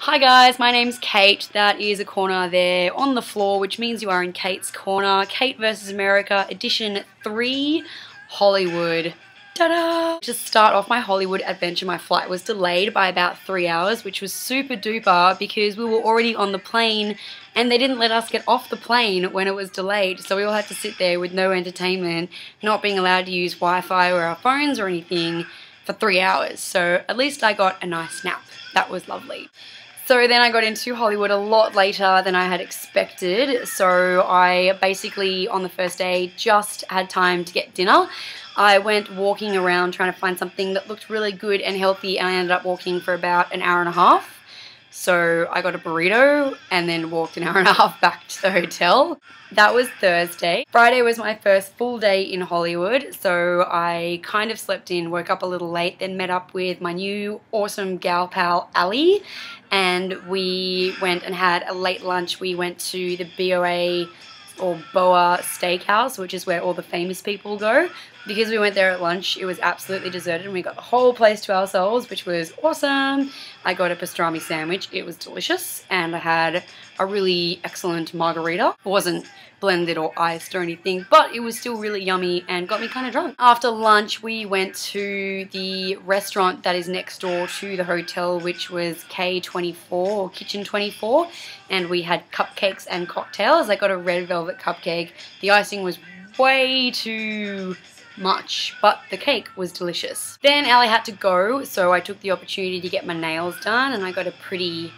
Hi guys, my name's Kate. That is a corner there on the floor, which means you are in Kate's Corner. Kate vs. America, edition 3, Hollywood. Ta-da! To start off my Hollywood adventure, my flight was delayed by about 3 hours, which was super duper because we were already on the plane and they didn't let us get off the plane when it was delayed. So we all had to sit there with no entertainment, not being allowed to use Wi-Fi or our phones or anything for 3 hours. So at least I got a nice nap. That was lovely. So then I got into Hollywood a lot later than I had expected. So I basically, on the first day, just had time to get dinner. I went walking around trying to find something that looked really good and healthy, and I ended up walking for about an hour and a half. So I got a burrito and then walked an hour and a half back to the hotel. That was Thursday. Friday was my first full day in Hollywood, so I kind of slept in, woke up a little late, then met up with my new awesome gal pal, Ali, and we went and had a late lunch. We went to the BOA Steakhouse, which is where all the famous people go. Because we went there at lunch, it was absolutely deserted and we got the whole place to ourselves, which was awesome. I got a pastrami sandwich. It was delicious, and I had a really excellent margarita. It wasn't blended or iced or anything, but it was still really yummy and got me kind of drunk. After lunch, we went to the restaurant that is next door to the hotel, which was K24 or Kitchen 24, and we had cupcakes and cocktails. I got a red velvet cupcake. The icing was way too much, but the cake was delicious. Then Ali had to go, so I took the opportunity to get my nails done, and I got a pretty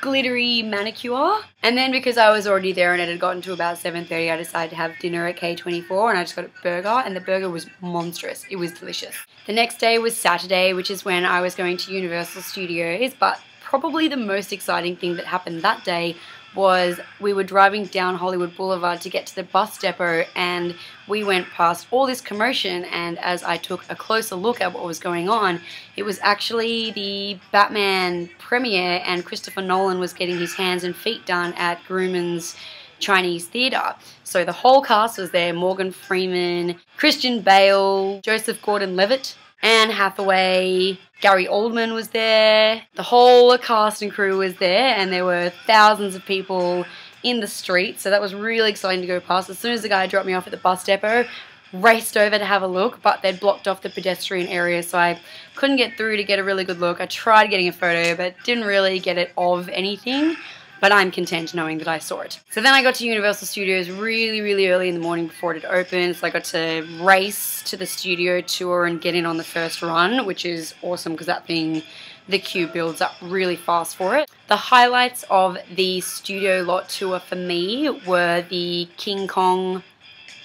glittery manicure. And then because I was already there and it had gotten to about 7:30, I decided to have dinner at K24, and I just got a burger, and the burger was monstrous. It was delicious. The next day was Saturday, which is when I was going to Universal Studios, but probably the most exciting thing that happened that day was we were driving down Hollywood Boulevard to get to the bus depot, and we went past all this commotion, and as I took a closer look at what was going on, it was actually the Batman premiere, and Christopher Nolan was getting his hands and feet done at Grumman's Chinese Theatre. So the whole cast was there: Morgan Freeman, Christian Bale, Joseph Gordon-Levitt, Anne Hathaway, Gary Oldman was there. The whole cast and crew was there, and there were thousands of people in the street, so that was really exciting to go past. As soon as the guy dropped me off at the bus depot, raced over to have a look, but they'd blocked off the pedestrian area, so I couldn't get through to get a really good look. I tried getting a photo, but didn't really get it of anything. But I'm content knowing that I saw it. So then I got to Universal Studios really early in the morning before it had opened. So I got to race to the studio tour and get in on the first run, which is awesome because that thing, the queue builds up really fast for it. The highlights of the studio lot tour for me were the King Kong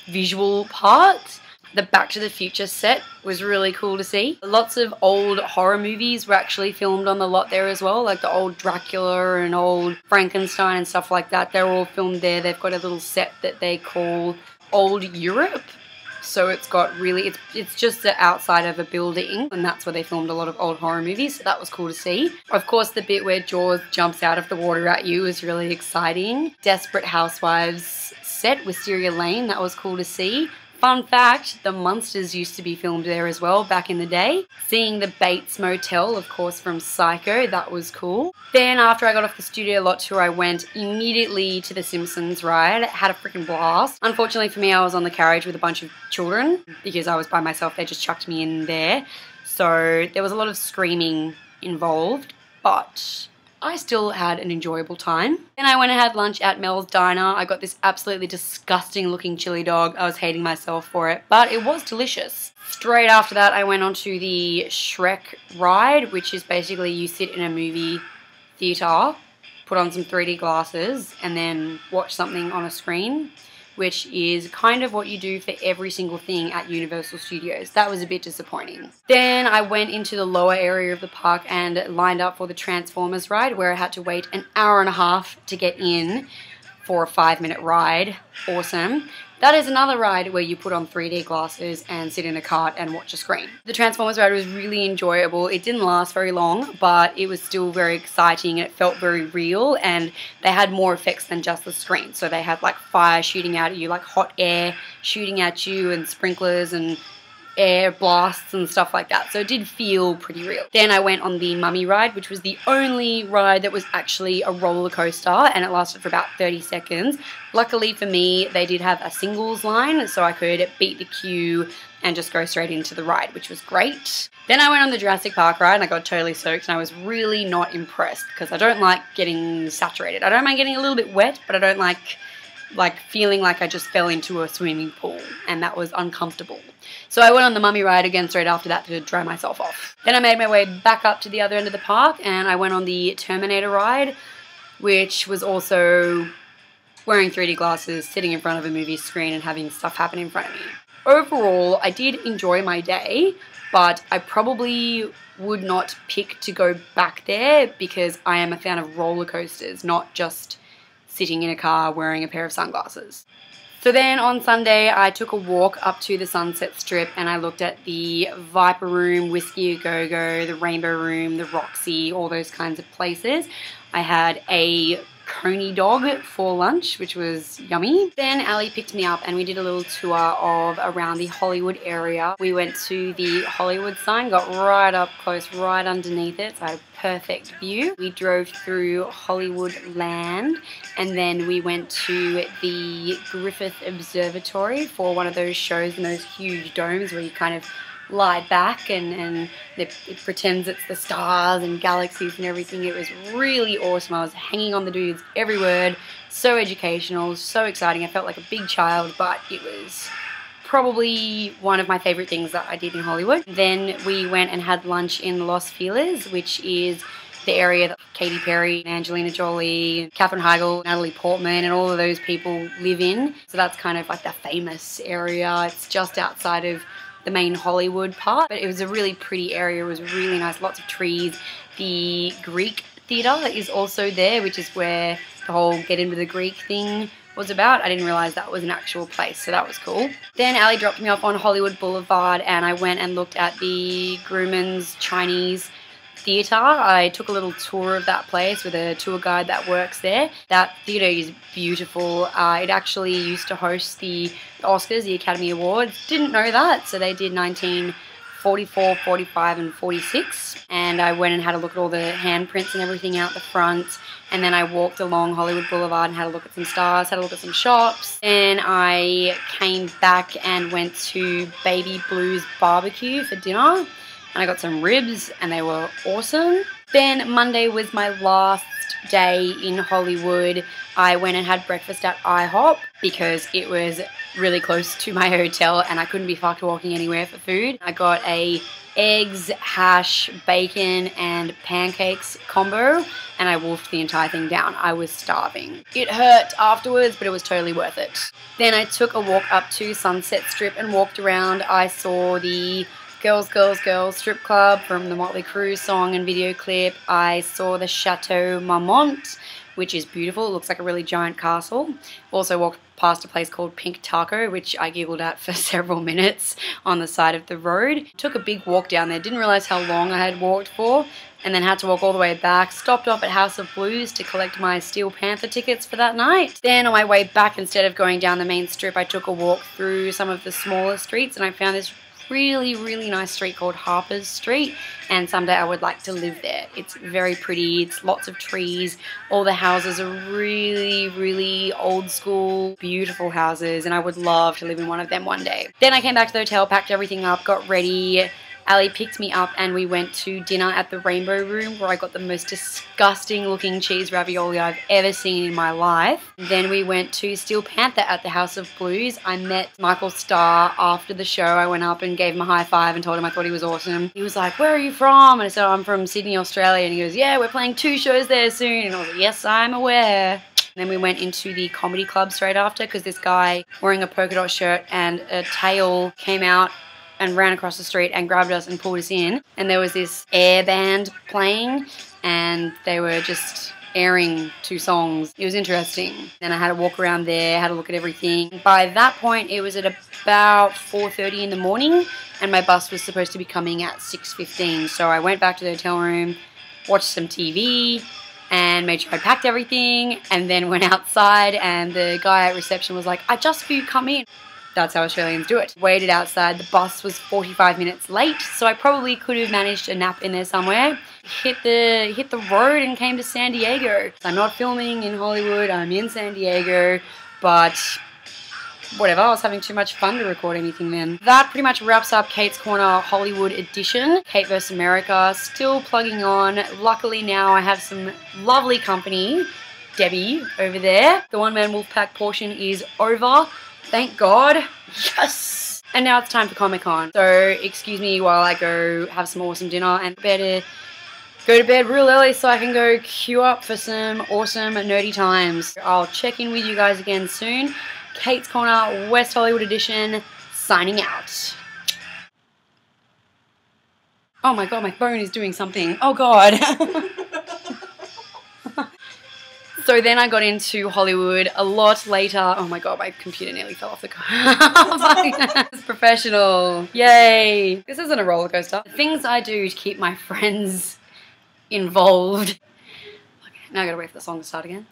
visual part. The Back to the Future set was really cool to see. Lots of old horror movies were actually filmed on the lot there as well, like the old Dracula and old Frankenstein and stuff like that. They're all filmed there. They've got a little set that they call Old Europe. So it's got really, it's just the outside of a building, and that's where they filmed a lot of old horror movies, so that was cool to see. Of course, the bit where Jaws jumps out of the water at you is really exciting. Desperate Housewives set, Wisteria Lane, that was cool to see. Fun fact, the Munsters used to be filmed there as well back in the day. Seeing the Bates Motel, of course, from Psycho, that was cool. Then after I got off the studio lot tour, I went immediately to the Simpsons ride. Had a freaking blast. Unfortunately for me, I was on the carriage with a bunch of children because I was by myself. They just chucked me in there. So there was a lot of screaming involved, but I still had an enjoyable time. Then I went and had lunch at Mel's Diner. I got this absolutely disgusting looking chili dog. I was hating myself for it, but it was delicious. Straight after that, I went on to the Shrek ride, which is basically you sit in a movie theater, put on some 3D glasses, and then watch something on a screen, which is kind of what you do for every single thing at Universal Studios. That was a bit disappointing. Then I went into the lower area of the park and lined up for the Transformers ride, where I had to wait an hour and a half to get in for a 5-minute ride. Awesome. That is another ride where you put on 3D glasses and sit in a cart and watch a screen. The Transformers ride was really enjoyable. It didn't last very long, but it was still very exciting and it felt very real, and they had more effects than just the screen. So they had like fire shooting out at you, like hot air shooting at you, and sprinklers and air blasts and stuff like that. So it did feel pretty real. Then I went on the Mummy ride, which was the only ride that was actually a roller coaster, and it lasted for about 30 seconds. Luckily for me, they did have a singles line, so I could beat the queue and just go straight into the ride, which was great. Then I went on the Jurassic Park ride and I got totally soaked, and I was really not impressed because I don't like getting saturated. I don't mind getting a little bit wet, but I don't like feeling like I just fell into a swimming pool, and that was uncomfortable. So I went on the Mummy ride again straight after that to dry myself off. Then I made my way back up to the other end of the park and I went on the Terminator ride, which was also wearing 3D glasses, sitting in front of a movie screen and having stuff happen in front of me. Overall, I did enjoy my day, but I probably would not pick to go back there because I am a fan of roller coasters, not just sitting in a car wearing a pair of sunglasses. So then on Sunday, I took a walk up to the Sunset Strip and I looked at the Viper Room, Whiskey A Go Go, the Rainbow Room, the Roxy, all those kinds of places. I had a coney dog for lunch, which was yummy. Then Ali picked me up and we did a little tour of around the Hollywood area. We went to the Hollywood sign, got right up close, right underneath it, so I had a perfect view. We drove through Hollywood Land and then we went to the Griffith Observatory for one of those shows in those huge domes where you kind of lie back and it pretends it's the stars and galaxies and everything. It was really awesome. I was hanging on the dudes every word. So educational, so exciting. I felt like a big child, but it was probably one of my favorite things that I did in Hollywood. Then we went and had lunch in Los Feliz, which is the area that Katy Perry, Angelina Jolie, Katherine Heigl, Natalie Portman and all of those people live in. So that's kind of like the famous area. It's just outside of the main Hollywood part, but it was a really pretty area. It was really nice, lots of trees. The Greek theatre is also there, which is where the whole Get Into the Greek thing was about. I didn't realise that was an actual place, so that was cool. Then Ali dropped me off on Hollywood Boulevard and I went and looked at the Grumman's Chinese Theatre. I took a little tour of that place with a tour guide that works there. That theatre is beautiful. It actually used to host the Oscars, the Academy Awards. Didn't know that, so they did 1944, 45 and 46, and I went and had a look at all the handprints and everything out the front, and then I walked along Hollywood Boulevard and had a look at some stars, had a look at some shops, and I came back and went to Baby Blue's Barbecue for dinner. And I got some ribs and they were awesome. Then Monday was my last day in Hollywood. I went and had breakfast at IHOP because it was really close to my hotel and I couldn't be fucked walking anywhere for food. I got a eggs, hash, bacon and pancakes combo and I wolfed the entire thing down. I was starving. It hurt afterwards, but it was totally worth it. Then I took a walk up to Sunset Strip and walked around. I saw the Girls, Girls, Girls strip club from the Motley Crue song and video clip. I saw the Chateau Marmont, which is beautiful. It looks like a really giant castle. Also walked past a place called Pink Taco, which I giggled at for several minutes on the side of the road. Took a big walk down there. Didn't realize how long I had walked for and then had to walk all the way back. Stopped off at House of Blues to collect my Steel Panther tickets for that night. Then on my way back, instead of going down the main strip, I took a walk through some of the smaller streets and I found this really nice street called Harper's Street, and someday I would like to live there. It's very pretty, it's lots of trees, all the houses are really old school, beautiful houses, and I would love to live in one of them one day. Then I came back to the hotel, packed everything up, got ready. Ali picked me up and we went to dinner at the Rainbow Room where I got the most disgusting looking cheese ravioli I've ever seen in my life. Then we went to Steel Panther at the House of Blues. I met Michael Starr after the show. I went up and gave him a high five and told him I thought he was awesome. He was like, "Where are you from?" And I said, "I'm from Sydney, Australia." And he goes, "Yeah, we're playing 2 shows there soon." And I was like, "Yes, I'm aware." And then we went into the comedy club straight after because this guy wearing a polka dot shirt and a tail came out and ran across the street and grabbed us and pulled us in. And there was this air band playing and they were just airing 2 songs. It was interesting. Then I had to walk around there, had a look at everything. By that point, it was at about 4:30 in the morning and my bus was supposed to be coming at 6:15. So I went back to the hotel room, watched some TV, and made sure I packed everything and then went outside and the guy at reception was like, "I just saw you come in." That's how Australians do it. Waited outside. The bus was 45 minutes late, so I probably could have managed a nap in there somewhere. Hit the road and came to San Diego. I'm not filming in Hollywood. I'm in San Diego, but whatever, I was having too much fun to record anything then. That pretty much wraps up Kate's Corner Hollywood edition. Kate vs. America, still plugging on. Luckily now I have some lovely company. Debbie over there. The one-man Wolfpack portion is over. Thank God. Yes! And now it's time for Comic-Con. So excuse me while I go have some awesome dinner and better go to bed real early so I can go queue up for some awesome nerdy times. I'll check in with you guys again soon. Kate's Corner West Hollywood edition, signing out. Oh my God, my phone is doing something. Oh God. So then I got into Hollywood a lot later. Oh my God, my computer nearly fell off the car. It's professional. Yay. This isn't a roller coaster. The things I do to keep my friends involved. Okay, now I gotta wait for the song to start again.